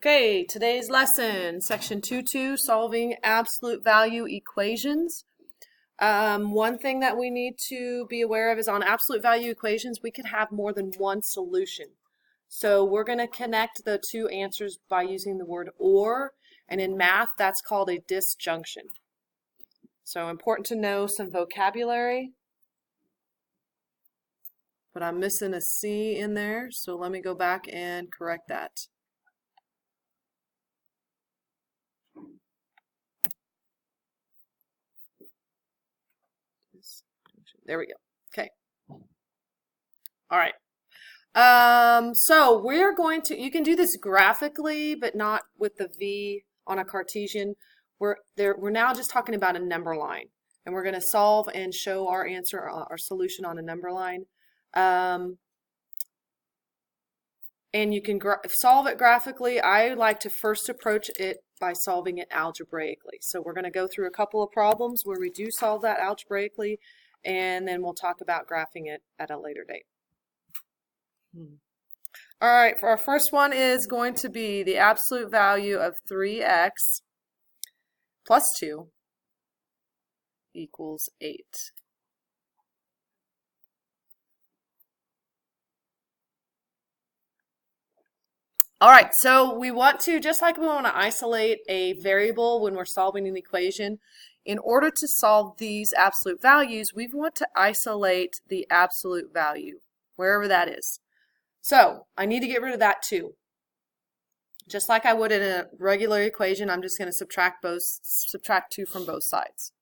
Okay, today's lesson, section 2.2, solving absolute value equations. One thing that we need to be aware of is on absolute value equations, we could have more than one solution. So we're going to connect the two answers by using the word or, and in math, that's called a disjunction. So important to know some vocabulary, but I'm missing a C in there, so let me go back and correct that. There we go. Okay. All right. So we're going to, you can do this graphically, but not with the V on a Cartesian. We're now just talking about a number line, and we're going to solve and show our answer, our solution on a number line. And you can solve it graphically. I like to first approach it by solving it algebraically. So we're going to go through a couple of problems where we do solve that algebraically, and then we'll talk about graphing it at a later date. All right, for our first one is going to be the absolute value of 3x plus 2 equals 8. All right, so we want to, just like we want to isolate a variable when we're solving an equation, in order to solve these absolute values, we want to isolate the absolute value, wherever that is. So I need to get rid of that 2. Just like I would in a regular equation, I'm just going to subtract 2 from both sides.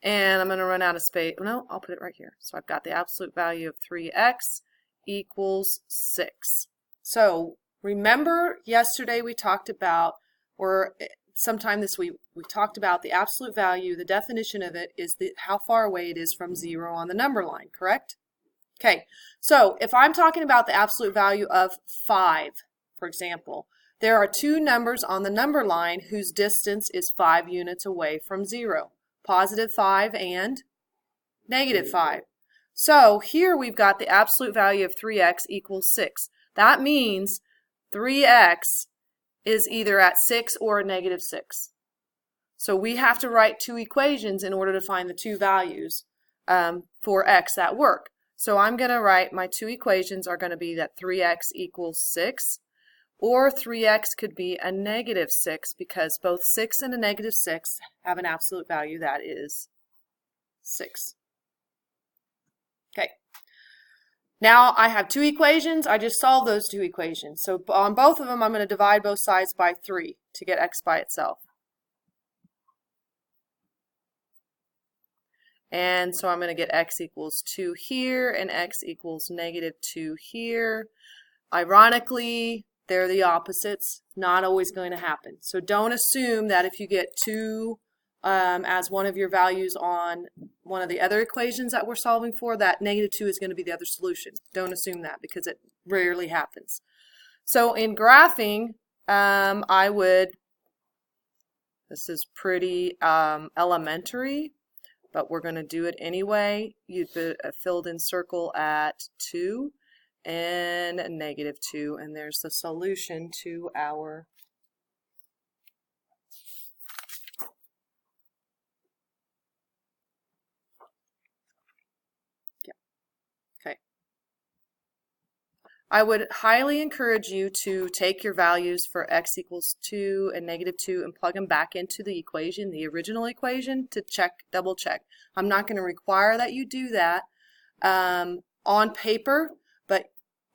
And I'm going to run out of space. No, I'll put it right here. So I've got the absolute value of 3x equals 6. So remember yesterday we talked about, or sometime this week, we talked about the absolute value. The definition of it is how far away it is from 0 on the number line, correct? Okay, so if I'm talking about the absolute value of 5, for example, there are 2 numbers on the number line whose distance is 5 units away from 0. Positive 5 and negative 5. So here we've got the absolute value of 3x equals 6. That means 3x is either at 6 or negative 6. So we have to write 2 equations in order to find the 2 values for x that work. So I'm going to write my 2 equations are going to be that 3x equals 6, or 3x could be a negative 6 because both 6 and a negative 6 have an absolute value that is 6. Okay. Now I have 2 equations. I just solved those 2 equations. So on both of them, I'm going to divide both sides by 3 to get x by itself. And so I'm going to get x equals 2 here and x equals negative 2 here. Ironically, they're the opposites. Not always going to happen. So don't assume that if you get 2 as one of your values on one of the other equations that we're solving for, that negative 2 is going to be the other solution. Don't assume that because it rarely happens. So in graphing, I would, this is pretty elementary, but we're going to do it anyway. You'd put a filled in circle at 2 and a negative 2, and there's the solution to our I would highly encourage you to take your values for x equals 2 and negative 2 and plug them back into the equation, the original equation, to double check. I'm not going to require that you do that on paper, but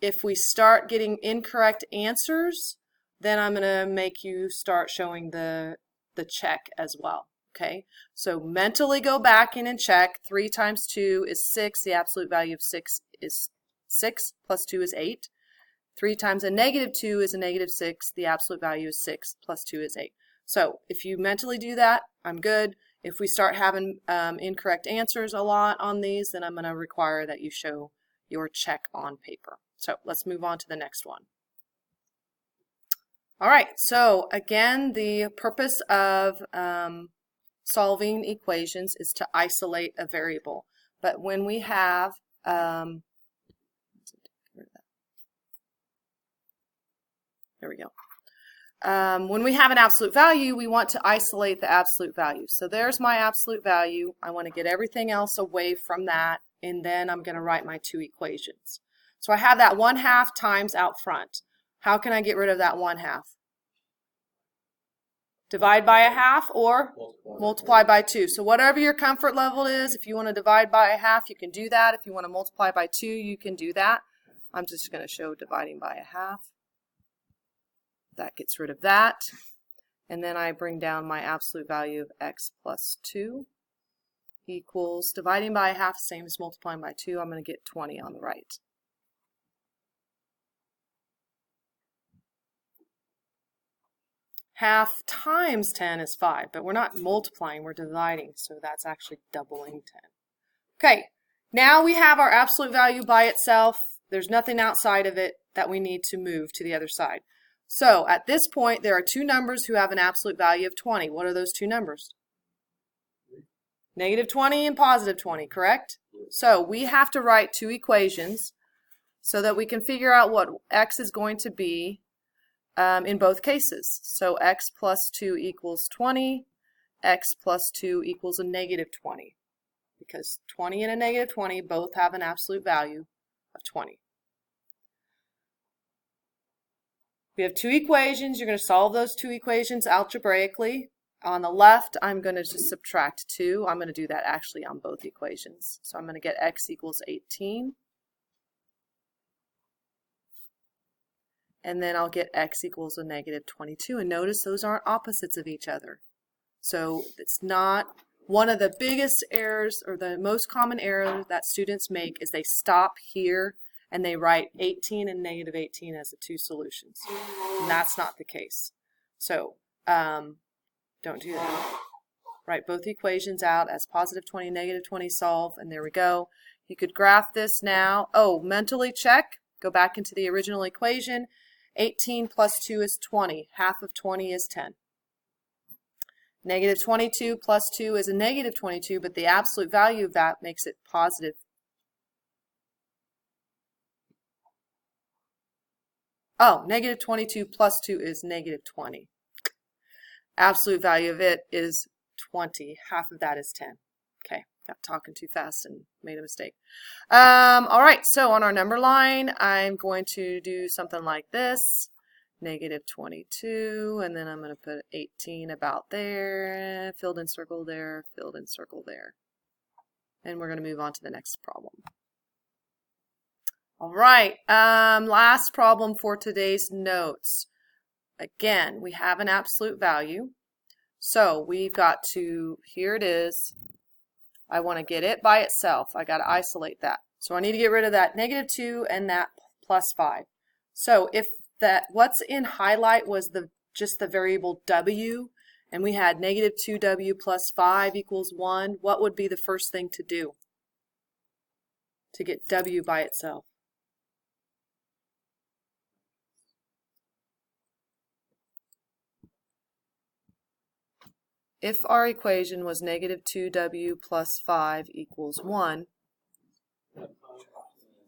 if we start getting incorrect answers, then I'm going to make you start showing the check as well. Okay, so mentally go back in and check. 3 times 2 is 6. The absolute value of 6 is 6 plus 2 is 8. 3 times a negative 2 is a negative 6. The absolute value is 6 plus 2 is 8. So if you mentally do that, I'm good. If we start having incorrect answers a lot on these, then I'm going to require that you show your check on paper. So let's move on to the next one. All right, so again, the purpose of solving equations is to isolate a variable. But when we have There we go. When we have an absolute value, we want to isolate the absolute value. So there's my absolute value. I want to get everything else away from that, and then I'm going to write my two equations. So I have that 1/2 times out front. How can I get rid of that 1/2? Divide by 1/2 or multiply by 2. So whatever your comfort level is, if you want to divide by 1/2, you can do that. If you want to multiply by 2, you can do that. I'm just going to show dividing by 1/2. That gets rid of that. And then I bring down my absolute value of x plus 2 equals, dividing by 1/2, same as multiplying by 2. I'm going to get 20 on the right. Half times 10 is 5, but we're not multiplying, we're dividing, so that's actually doubling 10. Okay, now we have our absolute value by itself. There's nothing outside of it that we need to move to the other side. So at this point, there are two numbers who have an absolute value of 20. What are those two numbers? Negative 20 and positive 20, correct? So we have to write two equations so that we can figure out what x is going to be in both cases. So x plus 2 equals 20, x plus 2 equals a negative 20, because 20 and a negative 20 both have an absolute value of 20. We have two equations. You're going to solve those two equations algebraically. On the left, I'm going to just subtract 2. I'm going to do that actually on both equations. So I'm going to get x equals 18. And then I'll get x equals a negative 22. And notice those aren't opposites of each other. So it's not one of the biggest errors, or the most common error that students make, is they stop here and they write 18 and negative 18 as the two solutions. And that's not the case. So don't do that. Write both equations out as positive 20, negative 20, solve, and there we go. You could graph this now. Oh, mentally check. Go back into the original equation. 18 plus 2 is 20. Half of 20 is 10. Negative 22 plus 2 is a negative 22, but the absolute value of that makes it positive. Oh, negative 22 plus 2 is negative 20. Absolute value of it is 20. Half of that is 10. Okay, got talking too fast and made a mistake. All right, so on our number line, I'm going to do something like this. Negative 22, and then I'm going to put 18 about there, filled in circle there, filled in circle there. And we're going to move on to the next problem. All right, last problem for today's notes. Again, we have an absolute value. So we've got to, here it is. I want to get it by itself. I got to isolate that. So I need to get rid of that negative 2 and that plus 5. So if that what's in highlight was just the variable w, and we had negative 2w plus 5 equals 1, what would be the first thing to do to get w by itself? If our equation was negative 2w plus 5 equals 1,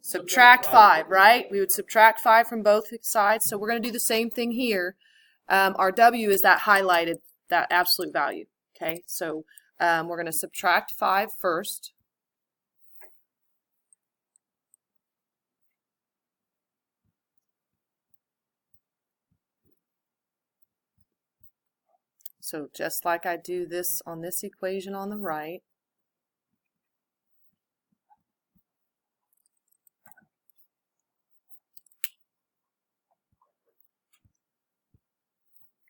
subtract 5, right? We would subtract 5 from both sides. So we're going to do the same thing here. Our w is that highlighted, that absolute value. Okay, so we're going to subtract 5 first. So just like I do this on this equation on the right,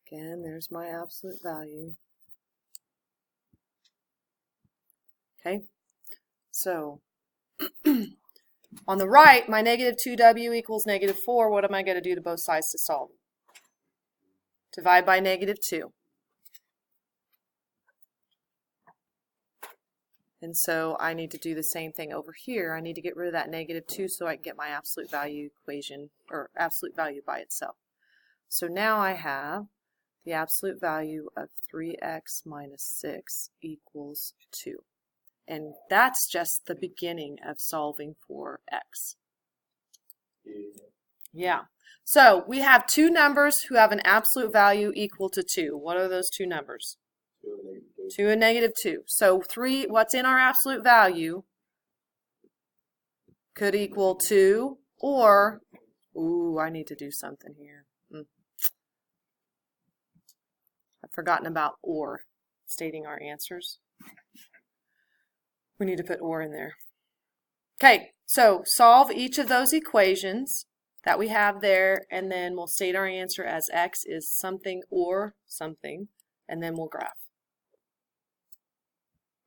again, there's my absolute value. Okay, so on the right, my negative 2w equals negative 4. What am I going to do to both sides to solve? Divide by negative 2. And so I need to do the same thing over here. I need to get rid of that negative 2 so I can get my absolute value equation, or absolute value by itself. So now I have the absolute value of 3x minus 6 equals 2. And that's just the beginning of solving for x. Yeah. So we have two numbers who have an absolute value equal to 2. What are those two numbers? 2 and negative 2. So 3, what's in our absolute value, could equal 2 or, ooh, I need to do something here. I've forgotten about or, stating our answers. We need to put or in there. Okay, so solve each of those equations that we have there, and then we'll state our answer as x is something or something, and then we'll graph.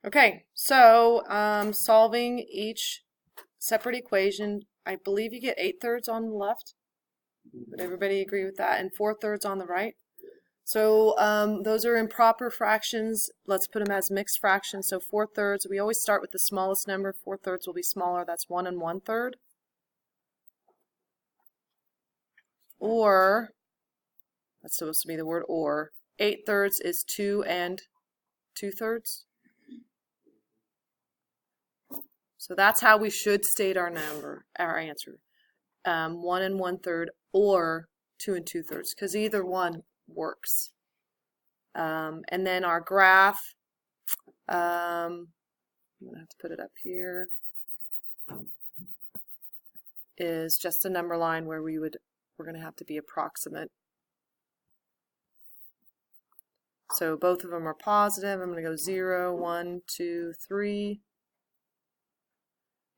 Okay, so solving each separate equation, I believe you get 8/3 on the left. Would everybody agree with that? And 4/3 on the right. So those are improper fractions. Let's put them as mixed fractions. So 4/3, we always start with the smallest number. 4/3 will be smaller. That's 1 1/3. Or, that's supposed to be the word or, 8/3 is 2 2/3. So that's how we should state our answer. 1 1/3 or 2 2/3, because either one works. And then our graph, I'm going to have to put it up here, is just a number line where we're going to have to be approximate. So both of them are positive. I'm going to go 0, 1, 2, 3.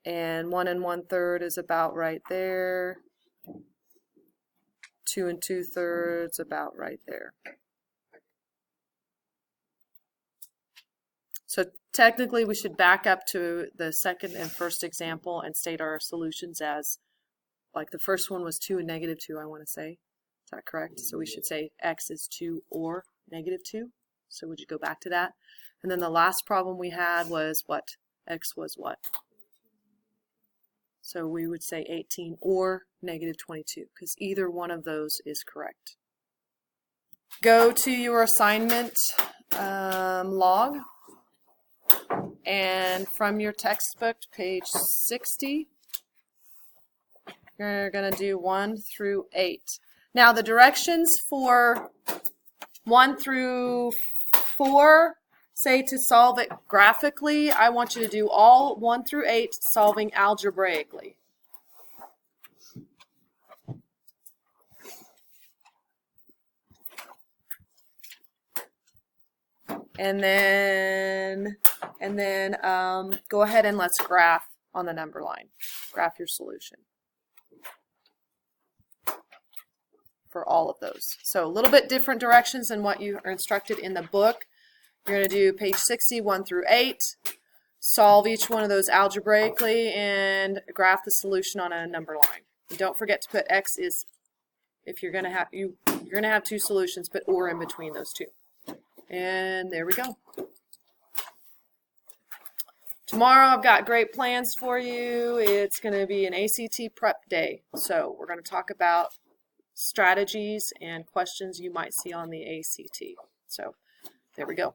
And 1 1/3 is about right there. 2 2/3 about right there. So technically we should back up to the second and first example and state our solutions as, like the first one was 2 and negative 2, I want to say. Is that correct? So we should say x is 2 or negative 2. So would you go back to that? And then the last problem we had was what? X was what? So we would say 18 or negative 22, because either one of those is correct. Go to your assignment log, and from your textbook, page 60, you're going to do 1 through 8. Now the directions for 1 through 4 say to solve it graphically. I want you to do all 1 through 8 solving algebraically. And then go ahead and let's graph on the number line. Graph your solution for all of those. So a little bit different directions than what you are instructed in the book. You're going to do page 60, 1 through 8. Solve each one of those algebraically and graph the solution on a number line. And don't forget to put x is, if you're going to have two solutions, put or in between those two. And there we go. Tomorrow I've got great plans for you. It's going to be an ACT prep day. So we're going to talk about strategies and questions you might see on the ACT. So there we go.